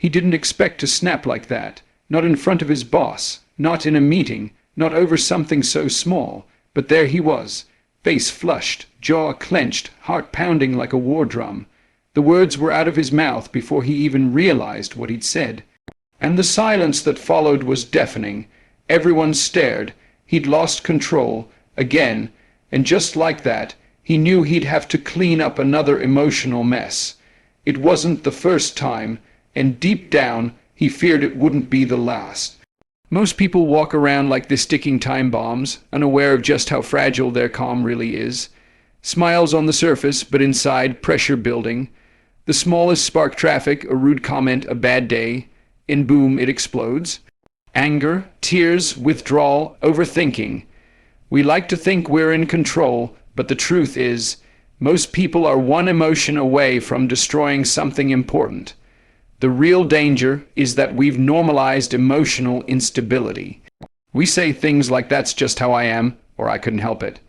He didn't expect to snap like that, not in front of his boss, not in a meeting, not over something so small, but there he was, face flushed, jaw clenched, heart pounding like a war drum. The words were out of his mouth before he even realized what he'd said. And the silence that followed was deafening. Everyone stared. He'd lost control, again, and just like that, he knew he'd have to clean up another emotional mess. It wasn't the first time, and deep down, he feared it wouldn't be the last. Most people walk around like they're sticking time bombs, unaware of just how fragile their calm really is. Smiles on the surface, but inside, pressure building. The smallest spark traffic, a rude comment, a bad day, and boom, it explodes. Anger, tears, withdrawal, overthinking. We like to think we're in control, but the truth is, most people are one emotion away from destroying something important. The real danger is that we've normalized emotional instability. We say things like "that's just how I am," or "I couldn't help it."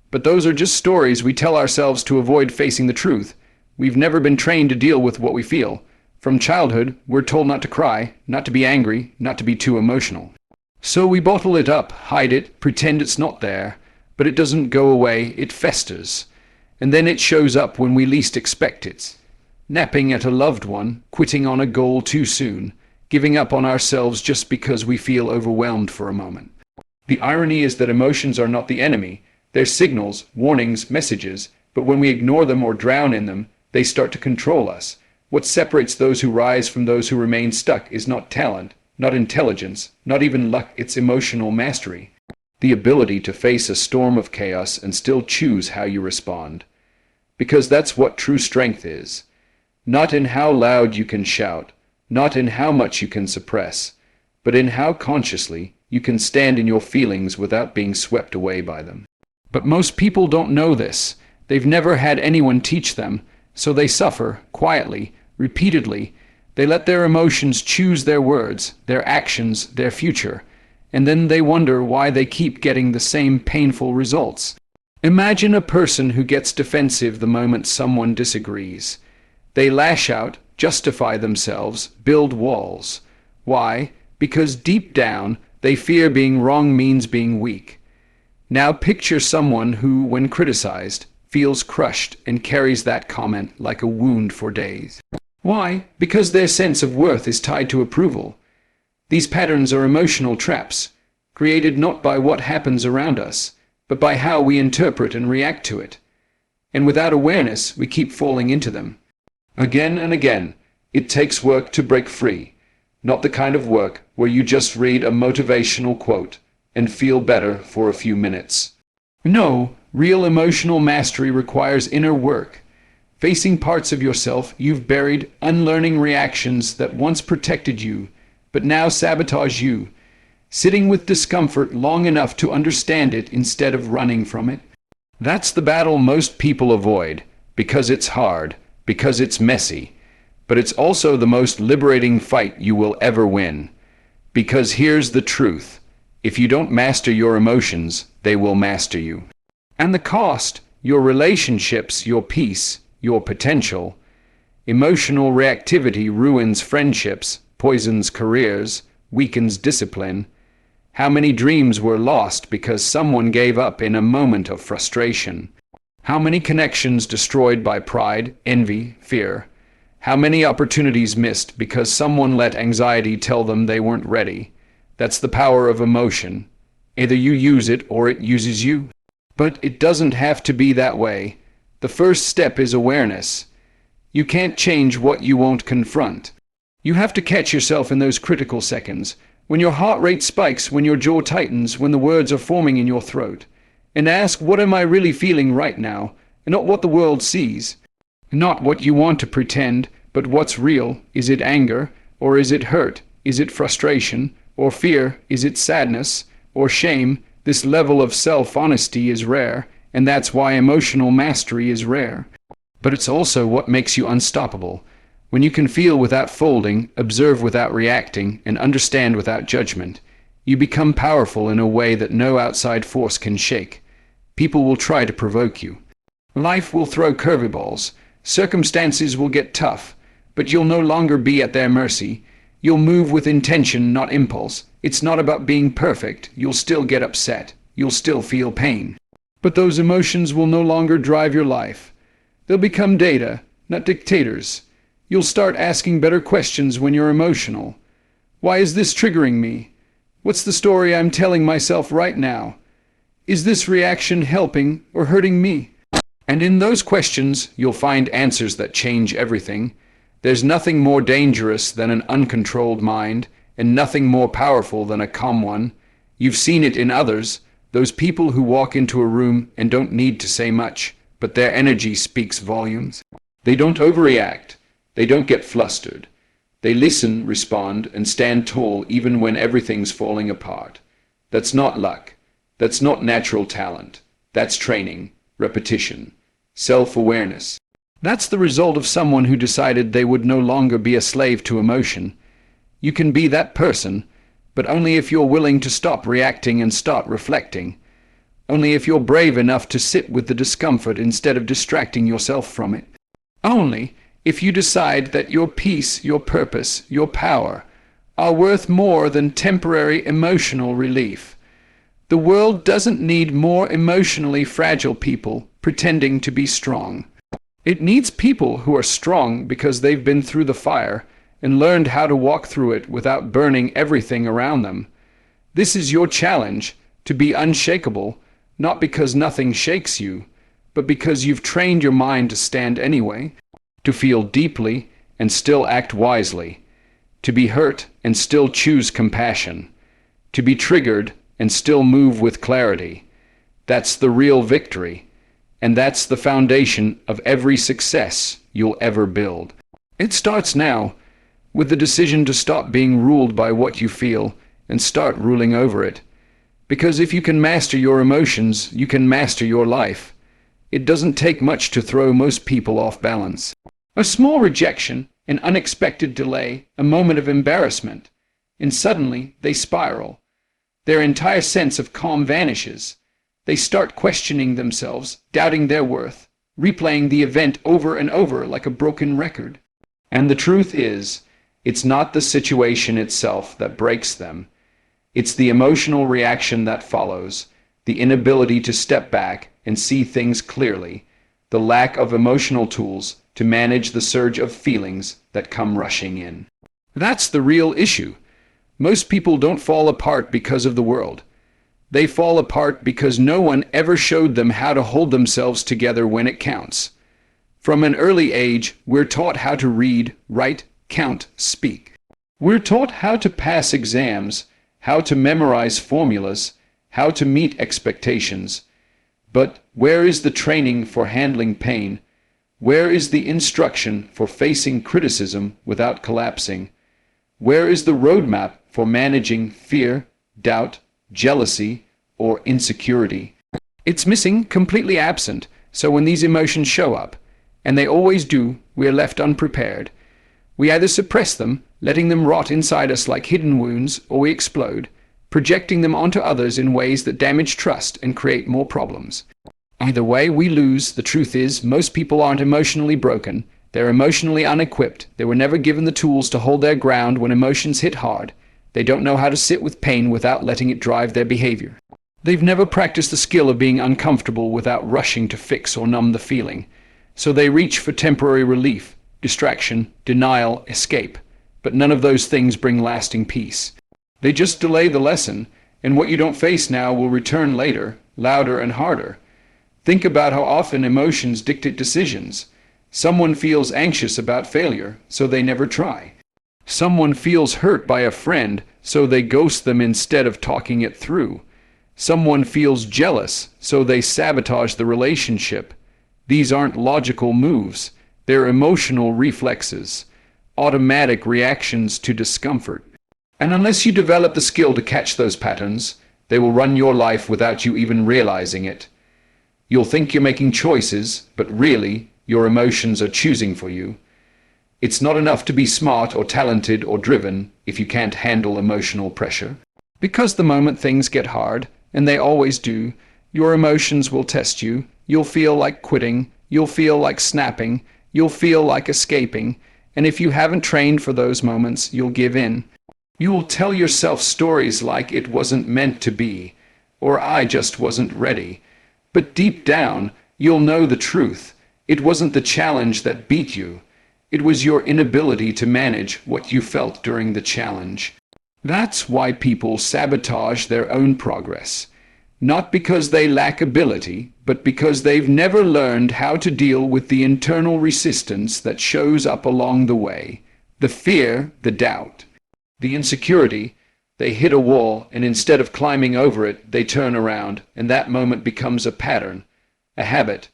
But those are just stories we tell ourselves to avoid facing the truth. We've never been trained to deal with what we feel. From childhood, we're told not to cry, not to be angry, not to be too emotional. So we bottle it up, hide it, pretend it's not there, but it doesn't go away, it festers. And then it shows up when we least expect it. Napping at a loved one, quitting on a goal too soon, giving up on ourselves just because we feel overwhelmed for a moment. The irony is that emotions are not the enemy. They're signals, warnings, messages, but when we ignore them or drown in them, they start to control us. What separates those who rise from those who remain stuck is not talent, not intelligence, not even luck, it's emotional mastery. The ability to face a storm of chaos and still choose how you respond. Because that's what true strength is. Not in how loud you can shout, not in how much you can suppress, but in how consciously you can stand in your feelings without being swept away by them. But most people don't know this. They've never had anyone teach them, so they suffer, quietly, repeatedly. They let their emotions choose their words, their actions, their future, and then they wonder why they keep getting the same painful results. Imagine a person who gets defensive the moment someone disagrees. They lash out, justify themselves, build walls. Why? Because deep down, they fear being wrong means being weak. Now picture someone who, when criticized, feels crushed and carries that comment like a wound for days. Why? Because their sense of worth is tied to approval. These patterns are emotional traps, created not by what happens around us, but by how we interpret and react to it. And without awareness, we keep falling into them. Again and again, it takes work to break free, not the kind of work where you just read a motivational quote and feel better for a few minutes. No, real emotional mastery requires inner work, facing parts of yourself you've buried, unlearning reactions that once protected you, but now sabotage you, sitting with discomfort long enough to understand it instead of running from it. That's the battle most people avoid, because it's hard, because it's messy, but it's also the most liberating fight you will ever win. Because here's the truth. If you don't master your emotions, they will master you. And the cost, your relationships, your peace, your potential. Emotional reactivity ruins friendships, poisons careers, weakens discipline. How many dreams were lost because someone gave up in a moment of frustration? How many connections destroyed by pride, envy, fear? How many opportunities missed because someone let anxiety tell them they weren't ready? That's the power of emotion. Either you use it or it uses you. But it doesn't have to be that way. The first step is awareness. You can't change what you won't confront. You have to catch yourself in those critical seconds, when your heart rate spikes, when your jaw tightens, when the words are forming in your throat. And ask, what am I really feeling right now, and not what the world sees. Not what you want to pretend, but what's real. Is it anger, or is it hurt? Is it frustration, or fear? Is it sadness, or shame? This level of self-honesty is rare, and that's why emotional mastery is rare. But it's also what makes you unstoppable. When you can feel without folding, observe without reacting, and understand without judgment, you become powerful in a way that no outside force can shake. People will try to provoke you. Life will throw curveballs. Circumstances will get tough. but you'll no longer be at their mercy. You'll move with intention, not impulse. It's not about being perfect. You'll still get upset. You'll still feel pain. But those emotions will no longer drive your life. They'll become data, not dictators. You'll start asking better questions when you're emotional. Why is this triggering me? What's the story I'm telling myself right now? Is this reaction helping or hurting me? And in those questions, you'll find answers that change everything. There's nothing more dangerous than an uncontrolled mind, and nothing more powerful than a calm one. You've seen it in others, those people who walk into a room and don't need to say much, but their energy speaks volumes. They don't overreact. They don't get flustered. They listen, respond, and stand tall even when everything's falling apart. That's not luck. That's not natural talent. That's training, repetition, self-awareness. That's the result of someone who decided they would no longer be a slave to emotion. You can be that person, but only if you're willing to stop reacting and start reflecting. Only if you're brave enough to sit with the discomfort instead of distracting yourself from it. Only if you decide that your peace, your purpose, your power are worth more than temporary emotional relief. The world doesn't need more emotionally fragile people pretending to be strong. It needs people who are strong because they've been through the fire and learned how to walk through it without burning everything around them. This is your challenge, to be unshakable, not because nothing shakes you, but because you've trained your mind to stand anyway, to feel deeply and still act wisely, to be hurt and still choose compassion, to be triggered and still move with clarity. That's the real victory, and that's the foundation of every success you'll ever build. It starts now, with the decision to stop being ruled by what you feel and start ruling over it. Because if you can master your emotions, you can master your life. It doesn't take much to throw most people off balance. A small rejection, an unexpected delay, a moment of embarrassment, and suddenly they spiral. Their entire sense of calm vanishes. They start questioning themselves, doubting their worth, replaying the event over and over like a broken record. And the truth is, it's not the situation itself that breaks them. It's the emotional reaction that follows, the inability to step back and see things clearly, the lack of emotional tools to manage the surge of feelings that come rushing in. That's the real issue. Most people don't fall apart because of the world. They fall apart because no one ever showed them how to hold themselves together when it counts. From an early age, we're taught how to read, write, count, speak. We're taught how to pass exams, how to memorize formulas, how to meet expectations. But where is the training for handling pain? Where is the instruction for facing criticism without collapsing? Where is the roadmap for managing fear, doubt, jealousy, or insecurity? It's missing, completely absent, so when these emotions show up, and they always do, we are left unprepared. We either suppress them, letting them rot inside us like hidden wounds, or we explode, projecting them onto others in ways that damage trust and create more problems. Either way, we lose. The truth is, most people aren't emotionally broken. They're emotionally unequipped. They were never given the tools to hold their ground when emotions hit hard. They don't know how to sit with pain without letting it drive their behavior. They've never practiced the skill of being uncomfortable without rushing to fix or numb the feeling. So they reach for temporary relief, distraction, denial, escape. But none of those things bring lasting peace. They just delay the lesson, and what you don't face now will return later, louder and harder. Think about how often emotions dictate decisions. Someone feels anxious about failure, so they never try. Someone feels hurt by a friend, so they ghost them instead of talking it through. Someone feels jealous, so they sabotage the relationship. These aren't logical moves. They're emotional reflexes, automatic reactions to discomfort. And unless you develop the skill to catch those patterns, they will run your life without you even realizing it. You'll think you're making choices, but really, your emotions are choosing for you. It's not enough to be smart or talented or driven if you can't handle emotional pressure. Because the moment things get hard, and they always do, your emotions will test you. You'll feel like quitting. You'll feel like snapping. You'll feel like escaping. And if you haven't trained for those moments, you'll give in. You will tell yourself stories like it wasn't meant to be, or I just wasn't ready. But deep down, you'll know the truth. It wasn't the challenge that beat you. It was your inability to manage what you felt during the challenge. That's why people sabotage their own progress. Not because they lack ability, but because they've never learned how to deal with the internal resistance that shows up along the way. The fear, the doubt, the insecurity. They hit a wall, and instead of climbing over it, they turn around, and that moment becomes a pattern, a habit,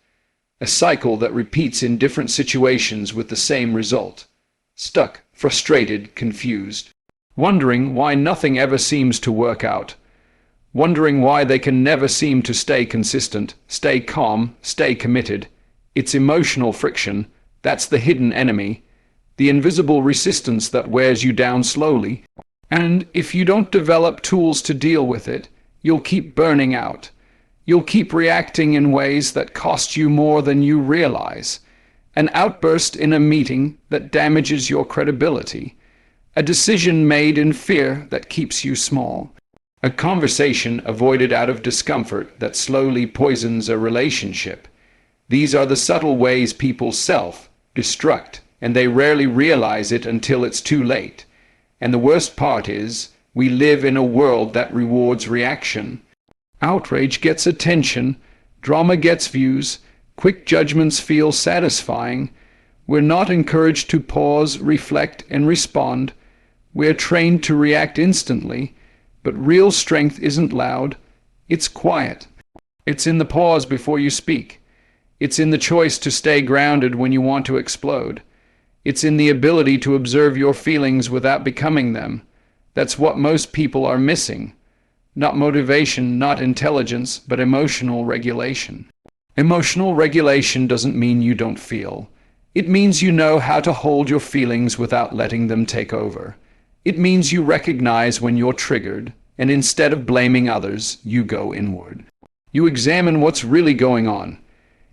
a cycle that repeats in different situations with the same result. Stuck, frustrated, confused, wondering why nothing ever seems to work out, wondering why they can never seem to stay consistent, stay calm, stay committed. It's emotional friction. That's the hidden enemy, the invisible resistance that wears you down slowly. And if you don't develop tools to deal with it, you'll keep burning out. You'll keep reacting in ways that cost you more than you realize. An outburst in a meeting that damages your credibility. A decision made in fear that keeps you small. A conversation avoided out of discomfort that slowly poisons a relationship. These are the subtle ways people self-destruct, and they rarely realize it until it's too late. And the worst part is, we live in a world that rewards reaction. Outrage gets attention, drama gets views, quick judgments feel satisfying. We're not encouraged to pause, reflect, and respond. We're trained to react instantly, but real strength isn't loud, it's quiet. It's in the pause before you speak. It's in the choice to stay grounded when you want to explode. It's in the ability to observe your feelings without becoming them. That's what most people are missing. Not motivation, not intelligence, but emotional regulation. Emotional regulation doesn't mean you don't feel. It means you know how to hold your feelings without letting them take over. It means you recognize when you're triggered, and instead of blaming others, you go inward. You examine what's really going on.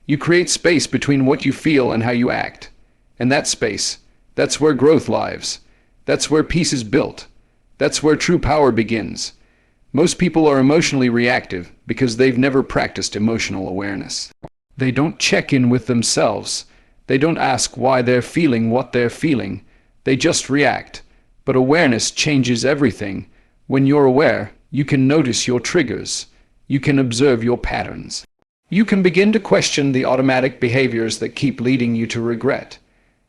You create space between what you feel and how you act. And that space, that's where growth lives. That's where peace is built. That's where true power begins. Most people are emotionally reactive because they've never practiced emotional awareness. They don't check in with themselves. They don't ask why they're feeling what they're feeling. They just react. But awareness changes everything. When you're aware, you can notice your triggers. You can observe your patterns. You can begin to question the automatic behaviors that keep leading you to regret.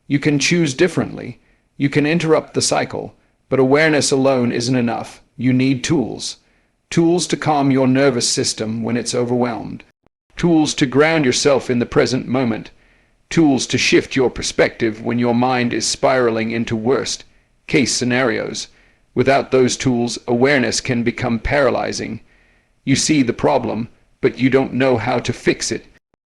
You can choose differently. You can interrupt the cycle. But awareness alone isn't enough. You need tools. Tools to calm your nervous system when it's overwhelmed. Tools to ground yourself in the present moment. Tools to shift your perspective when your mind is spiraling into worst-case scenarios. Without those tools, awareness can become paralyzing. You see the problem, but you don't know how to fix it.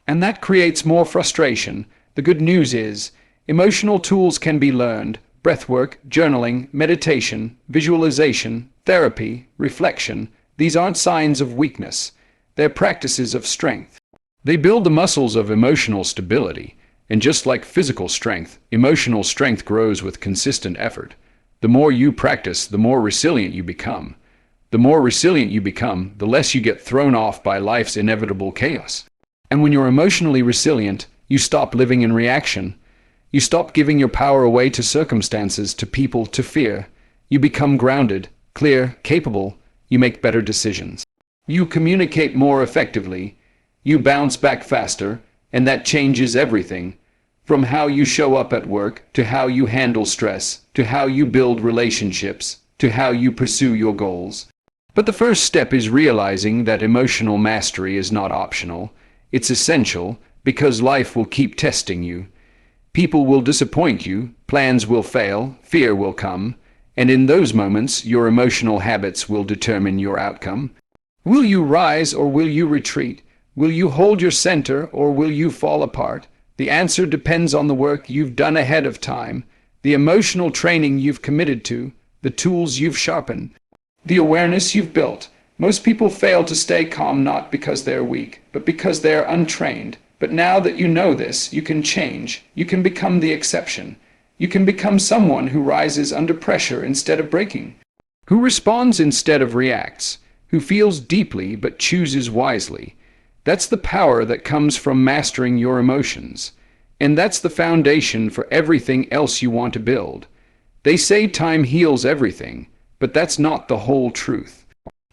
And that creates more frustration. The good news is, emotional tools can be learned. Breathwork, journaling, meditation, visualization, therapy, reflection. These aren't signs of weakness. They're practices of strength. They build the muscles of emotional stability. And just like physical strength, emotional strength grows with consistent effort. The more you practice, the more resilient you become. The more resilient you become, the less you get thrown off by life's inevitable chaos. And when you're emotionally resilient, you stop living in reaction. You stop giving your power away to circumstances, to people, to fear. You become grounded, clear, capable. You make better decisions. You communicate more effectively. You bounce back faster, and that changes everything. From how you show up at work, to how you handle stress, to how you build relationships, to how you pursue your goals. But the first step is realizing that emotional mastery is not optional. It's essential, because life will keep testing you. People will disappoint you, plans will fail, fear will come, and in those moments your emotional habits will determine your outcome. Will you rise or will you retreat? Will you hold your center or will you fall apart? The answer depends on the work you've done ahead of time, the emotional training you've committed to, the tools you've sharpened, the awareness you've built. Most people fail to stay calm not because they're weak, but because they're untrained. But now that you know this, you can change. You can become the exception. You can become someone who rises under pressure instead of breaking, who responds instead of reacts, who feels deeply but chooses wisely. That's the power that comes from mastering your emotions. And that's the foundation for everything else you want to build. They say time heals everything, but that's not the whole truth.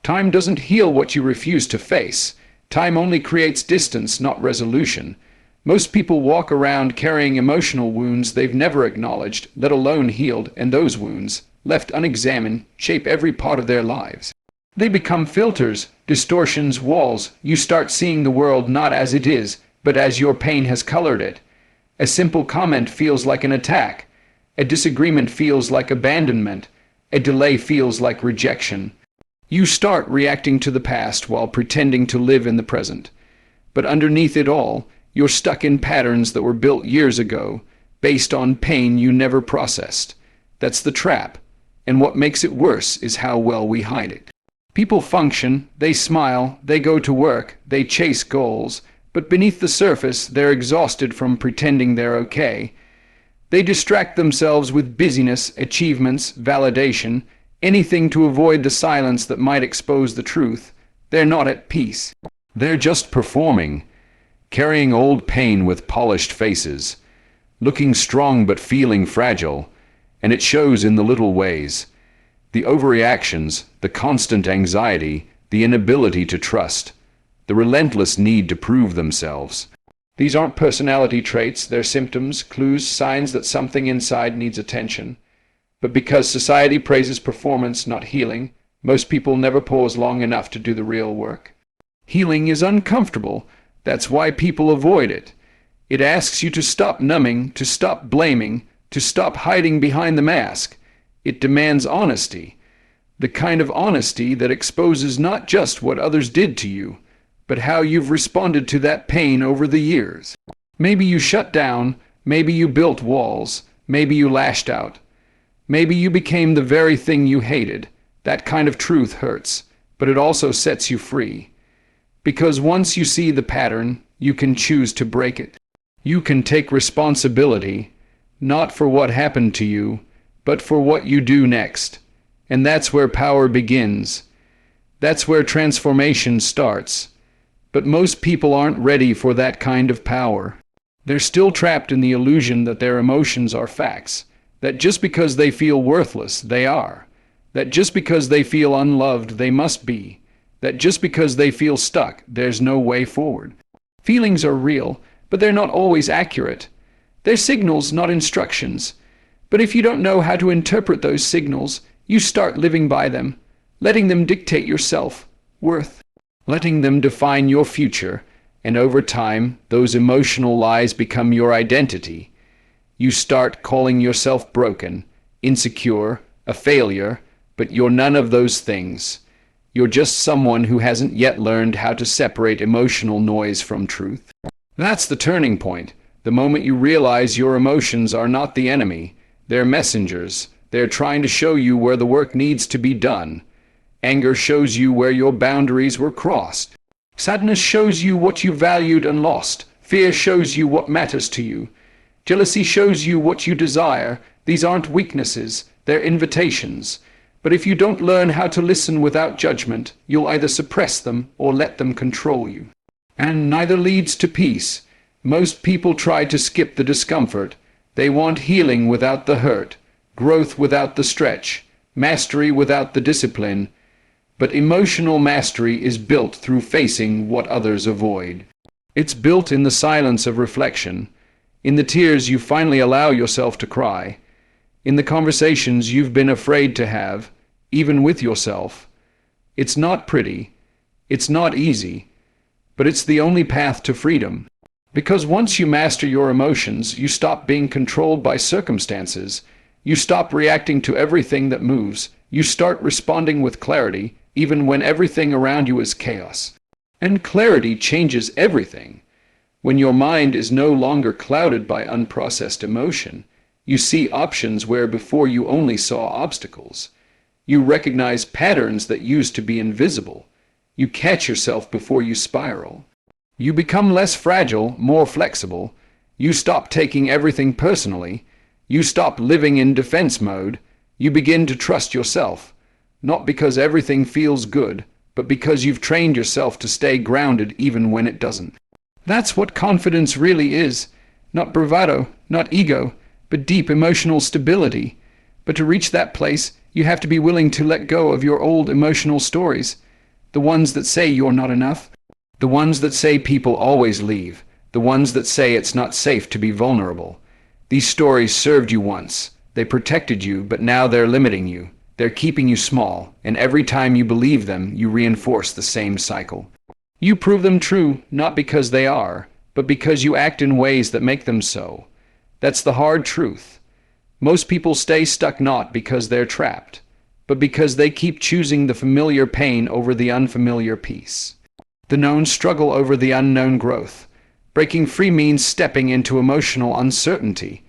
Time doesn't heal what you refuse to face. Time only creates distance, not resolution. Most people walk around carrying emotional wounds they've never acknowledged, let alone healed, and those wounds, left unexamined, shape every part of their lives. They become filters, distortions, walls. You start seeing the world not as it is, but as your pain has colored it. A simple comment feels like an attack. A disagreement feels like abandonment. A delay feels like rejection. You start reacting to the past while pretending to live in the present. But underneath it all, you're stuck in patterns that were built years ago, based on pain you never processed. That's the trap. And what makes it worse is how well we hide it. People function, they smile, they go to work, they chase goals, but beneath the surface they're exhausted from pretending they're okay. They distract themselves with busyness, achievements, validation, anything to avoid the silence that might expose the truth. They're not at peace. They're just performing, carrying old pain with polished faces, looking strong but feeling fragile, and it shows in the little ways. The overreactions, the constant anxiety, the inability to trust, the relentless need to prove themselves. These aren't personality traits, they're symptoms, clues, signs that something inside needs attention. But because society praises performance, not healing, most people never pause long enough to do the real work. Healing is uncomfortable. That's why people avoid it. It asks you to stop numbing, to stop blaming, to stop hiding behind the mask. It demands honesty, the kind of honesty that exposes not just what others did to you, but how you've responded to that pain over the years. Maybe you shut down, maybe you built walls, maybe you lashed out. Maybe you became the very thing you hated. That kind of truth hurts, but it also sets you free. Because once you see the pattern, you can choose to break it. You can take responsibility, not for what happened to you, but for what you do next. And that's where power begins. That's where transformation starts. But most people aren't ready for that kind of power. They're still trapped in the illusion that their emotions are facts, that just because they feel worthless, they are, that just because they feel unloved, they must be, that just because they feel stuck, there's no way forward. Feelings are real, but they're not always accurate. They're signals, not instructions. But if you don't know how to interpret those signals, you start living by them, letting them dictate your self-worth, letting them define your future, and over time, those emotional lies become your identity. You start calling yourself broken, insecure, a failure, but you're none of those things. You're just someone who hasn't yet learned how to separate emotional noise from truth. That's the turning point, the moment you realize your emotions are not the enemy. They're messengers. They're trying to show you where the work needs to be done. Anger shows you where your boundaries were crossed. Sadness shows you what you valued and lost. Fear shows you what matters to you. Jealousy shows you what you desire. These aren't weaknesses, they're invitations. But if you don't learn how to listen without judgment, you'll either suppress them or let them control you. And neither leads to peace. Most people try to skip the discomfort. They want healing without the hurt, growth without the stretch, mastery without the discipline. But emotional mastery is built through facing what others avoid. It's built in the silence of reflection, in the tears you finally allow yourself to cry, in the conversations you've been afraid to have, even with yourself. It's not pretty, it's not easy, but it's the only path to freedom. Because once you master your emotions, you stop being controlled by circumstances. You stop reacting to everything that moves. You start responding with clarity, even when everything around you is chaos. And clarity changes everything. When your mind is no longer clouded by unprocessed emotion, you see options where before you only saw obstacles. You recognize patterns that used to be invisible. You catch yourself before you spiral. You become less fragile, more flexible. You stop taking everything personally. You stop living in defense mode. You begin to trust yourself, not because everything feels good, but because you've trained yourself to stay grounded even when it doesn't. That's what confidence really is. Not bravado, not ego, but deep emotional stability. But to reach that place, you have to be willing to let go of your old emotional stories. The ones that say you're not enough. The ones that say people always leave. The ones that say it's not safe to be vulnerable. These stories served you once. They protected you, but now they're limiting you. They're keeping you small, and every time you believe them, you reinforce the same cycle. You prove them true, not because they are, but because you act in ways that make them so. That's the hard truth. Most people stay stuck not because they're trapped, but because they keep choosing the familiar pain over the unfamiliar peace. The known struggle over the unknown growth. Breaking free means stepping into emotional uncertainty.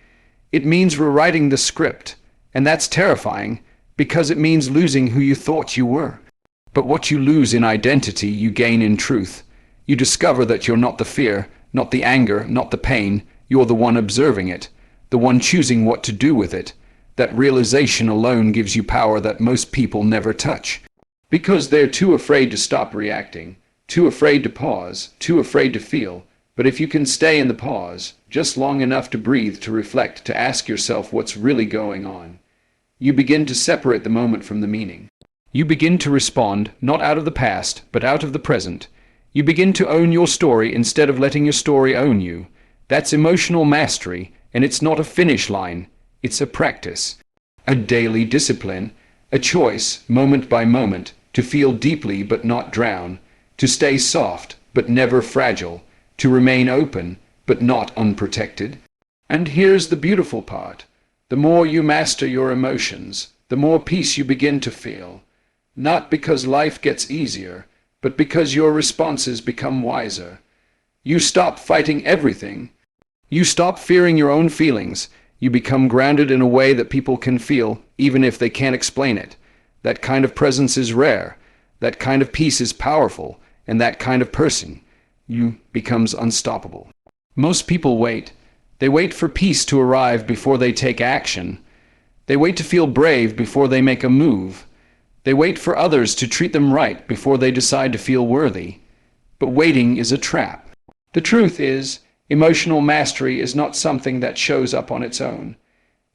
It means rewriting the script, and that's terrifying, because it means losing who you thought you were. But what you lose in identity, you gain in truth. You discover that you're not the fear, not the anger, not the pain. You're the one observing it, the one choosing what to do with it. That realization alone gives you power that most people never touch. Because they're too afraid to stop reacting, too afraid to pause, too afraid to feel. But if you can stay in the pause, just long enough to breathe, to reflect, to ask yourself what's really going on, you begin to separate the moment from the meaning. You begin to respond, not out of the past, but out of the present. You begin to own your story instead of letting your story own you. That's emotional mastery, and it's not a finish line. It's a practice, a daily discipline, a choice, moment by moment, to feel deeply but not drown, to stay soft but never fragile, to remain open but not unprotected. And here's the beautiful part. The more you master your emotions, the more peace you begin to feel. Not because life gets easier, but because your responses become wiser. You stop fighting everything. You stop fearing your own feelings. You become grounded in a way that people can feel, even if they can't explain it. That kind of presence is rare. That kind of peace is powerful. And that kind of person, you, becomes unstoppable. Most people wait. They wait for peace to arrive before they take action. They wait to feel brave before they make a move. They wait for others to treat them right before they decide to feel worthy. But waiting is a trap. The truth is, emotional mastery is not something that shows up on its own.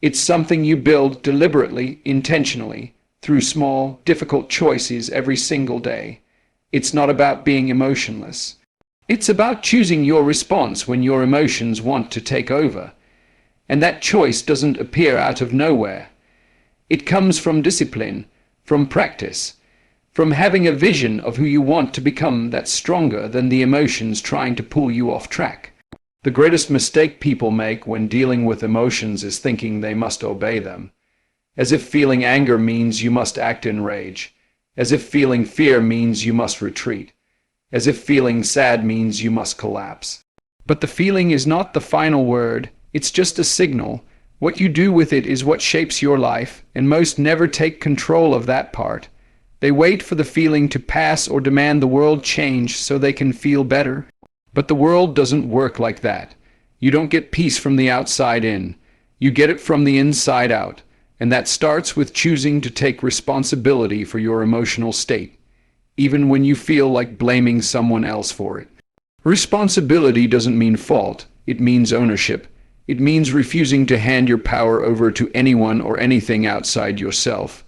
It's something you build deliberately, intentionally, through small, difficult choices every single day. It's not about being emotionless. It's about choosing your response when your emotions want to take over. And that choice doesn't appear out of nowhere. It comes from discipline, from practice, from having a vision of who you want to become that's stronger than the emotions trying to pull you off track. The greatest mistake people make when dealing with emotions is thinking they must obey them. As if feeling anger means you must act in rage. As if feeling fear means you must retreat. As if feeling sad means you must collapse. But the feeling is not the final word. It's just a signal. What you do with it is what shapes your life, and most never take control of that part. They wait for the feeling to pass or demand the world change so they can feel better. But the world doesn't work like that. You don't get peace from the outside in. You get it from the inside out. And that starts with choosing to take responsibility for your emotional state, even when you feel like blaming someone else for it. Responsibility doesn't mean fault. It means ownership. It means refusing to hand your power over to anyone or anything outside yourself.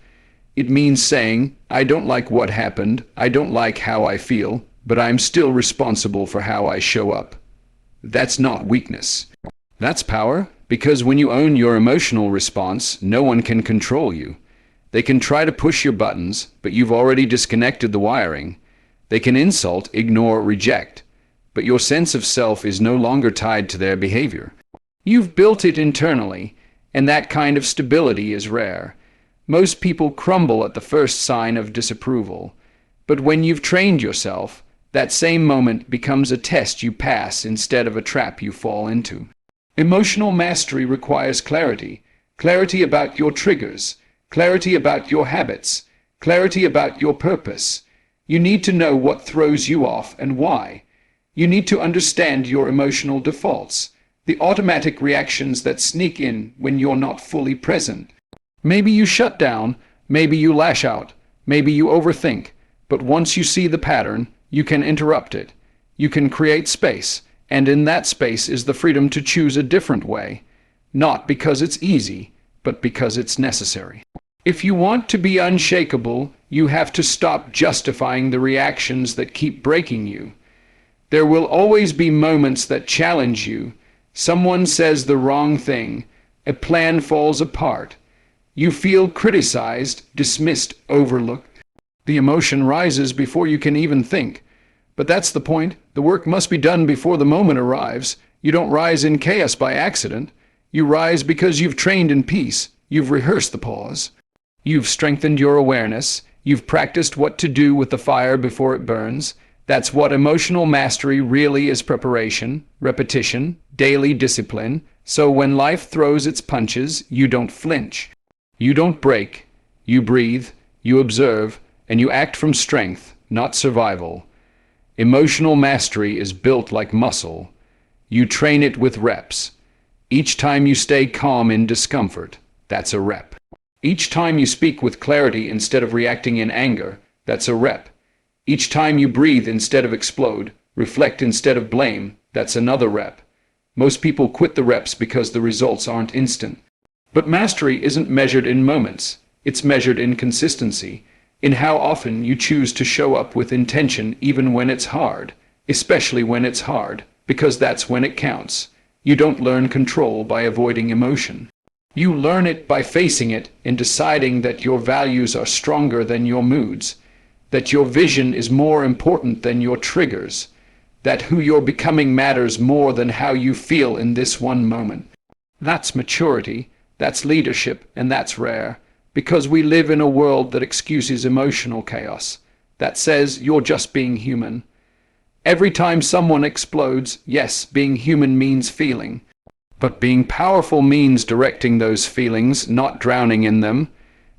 It means saying, I don't like what happened, I don't like how I feel, but I'm still responsible for how I show up. That's not weakness. That's power, because when you own your emotional response, no one can control you. They can try to push your buttons, but you've already disconnected the wiring. They can insult, ignore, reject, but your sense of self is no longer tied to their behavior. You've built it internally, and that kind of stability is rare. Most people crumble at the first sign of disapproval, but when you've trained yourself, that same moment becomes a test you pass instead of a trap you fall into. Emotional mastery requires clarity. Clarity about your triggers, clarity about your habits, clarity about your purpose. You need to know what throws you off and why. You need to understand your emotional defaults, the automatic reactions that sneak in when you're not fully present. Maybe you shut down, maybe you lash out, maybe you overthink, but once you see the pattern, you can interrupt it. You can create space, and in that space is the freedom to choose a different way, not because it's easy, but because it's necessary. If you want to be unshakable, you have to stop justifying the reactions that keep breaking you. There will always be moments that challenge you. Someone says the wrong thing. A plan falls apart. You feel criticized, dismissed, overlooked. The emotion rises before you can even think. But that's the point. The work must be done before the moment arrives. You don't rise in chaos by accident. You rise because you've trained in peace. You've rehearsed the pause. You've strengthened your awareness. You've practiced what to do with the fire before it burns. That's what emotional mastery really is: preparation, repetition, daily discipline. So when life throws its punches, you don't flinch. You don't break. You breathe, you observe, and you act from strength, not survival. Emotional mastery is built like muscle. You train it with reps. Each time you stay calm in discomfort, that's a rep. Each time you speak with clarity instead of reacting in anger, that's a rep. Each time you breathe instead of explode, reflect instead of blame, that's another rep. Most people quit the reps because the results aren't instant. But mastery isn't measured in moments. It's measured in consistency, in how often you choose to show up with intention even when it's hard, especially when it's hard, because that's when it counts. You don't learn control by avoiding emotion. You learn it by facing it and deciding that your values are stronger than your moods, that your vision is more important than your triggers, that who you're becoming matters more than how you feel in this one moment. That's maturity, that's leadership, and that's rare, because we live in a world that excuses emotional chaos, that says you're just being human. Every time someone explodes, yes, being human means feeling. But being powerful means directing those feelings, not drowning in them.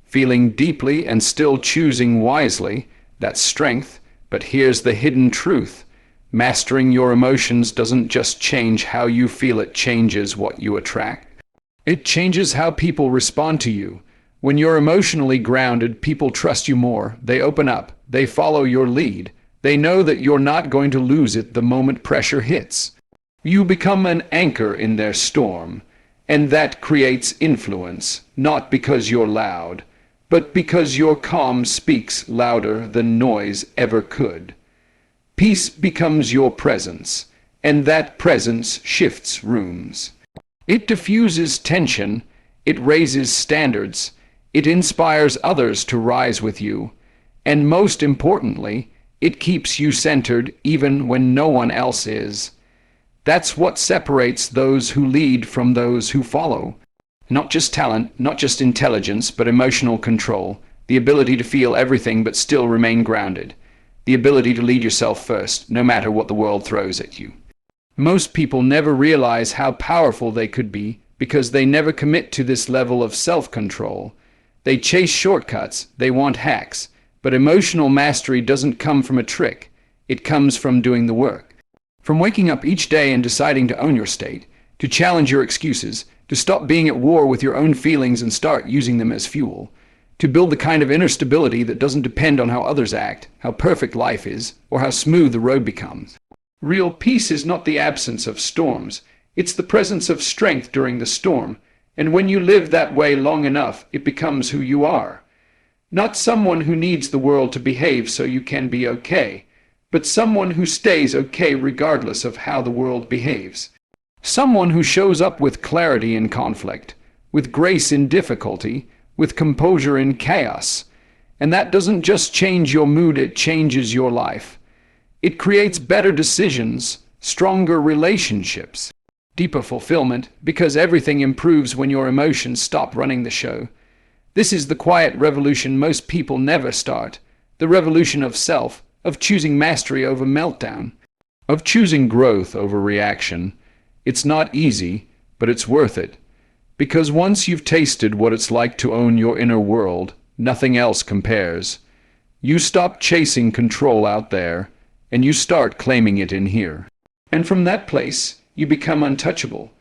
Feeling deeply and still choosing wisely, that's strength. But here's the hidden truth. Mastering your emotions doesn't just change how you feel, it changes what you attract. It changes how people respond to you. When you're emotionally grounded, people trust you more. They open up. They follow your lead. They know that you're not going to lose it the moment pressure hits. You become an anchor in their storm, and that creates influence, not because you're loud, but because your calm speaks louder than noise ever could. Peace becomes your presence, and that presence shifts rooms. It diffuses tension, it raises standards, it inspires others to rise with you, and most importantly, it keeps you centered even when no one else is. That's what separates those who lead from those who follow. Not just talent, not just intelligence, but emotional control, the ability to feel everything but still remain grounded, the ability to lead yourself first, no matter what the world throws at you. Most people never realize how powerful they could be because they never commit to this level of self-control. They chase shortcuts, they want hacks, but emotional mastery doesn't come from a trick. It comes from doing the work. From waking up each day and deciding to own your state, to challenge your excuses, to stop being at war with your own feelings and start using them as fuel, to build the kind of inner stability that doesn't depend on how others act, how perfect life is, or how smooth the road becomes. Real peace is not the absence of storms, it's the presence of strength during the storm, and when you live that way long enough, it becomes who you are. Not someone who needs the world to behave so you can be okay, but someone who stays okay regardless of how the world behaves. Someone who shows up with clarity in conflict, with grace in difficulty, with composure in chaos. And that doesn't just change your mood, it changes your life. It creates better decisions, stronger relationships, deeper fulfillment, because everything improves when your emotions stop running the show. This is the quiet revolution most people never start, the revolution of self, of choosing mastery over meltdown, of choosing growth over reaction. It's not easy, but it's worth it. Because once you've tasted what it's like to own your inner world, nothing else compares. You stop chasing control out there, and you start claiming it in here. And from that place, you become untouchable.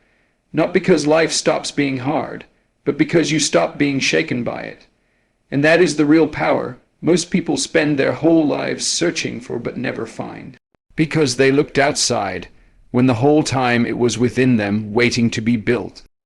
Not because life stops being hard, but because you stop being shaken by it. And that is the real power most people spend their whole lives searching for but never find. Because they looked outside, when the whole time it was within them, waiting to be built.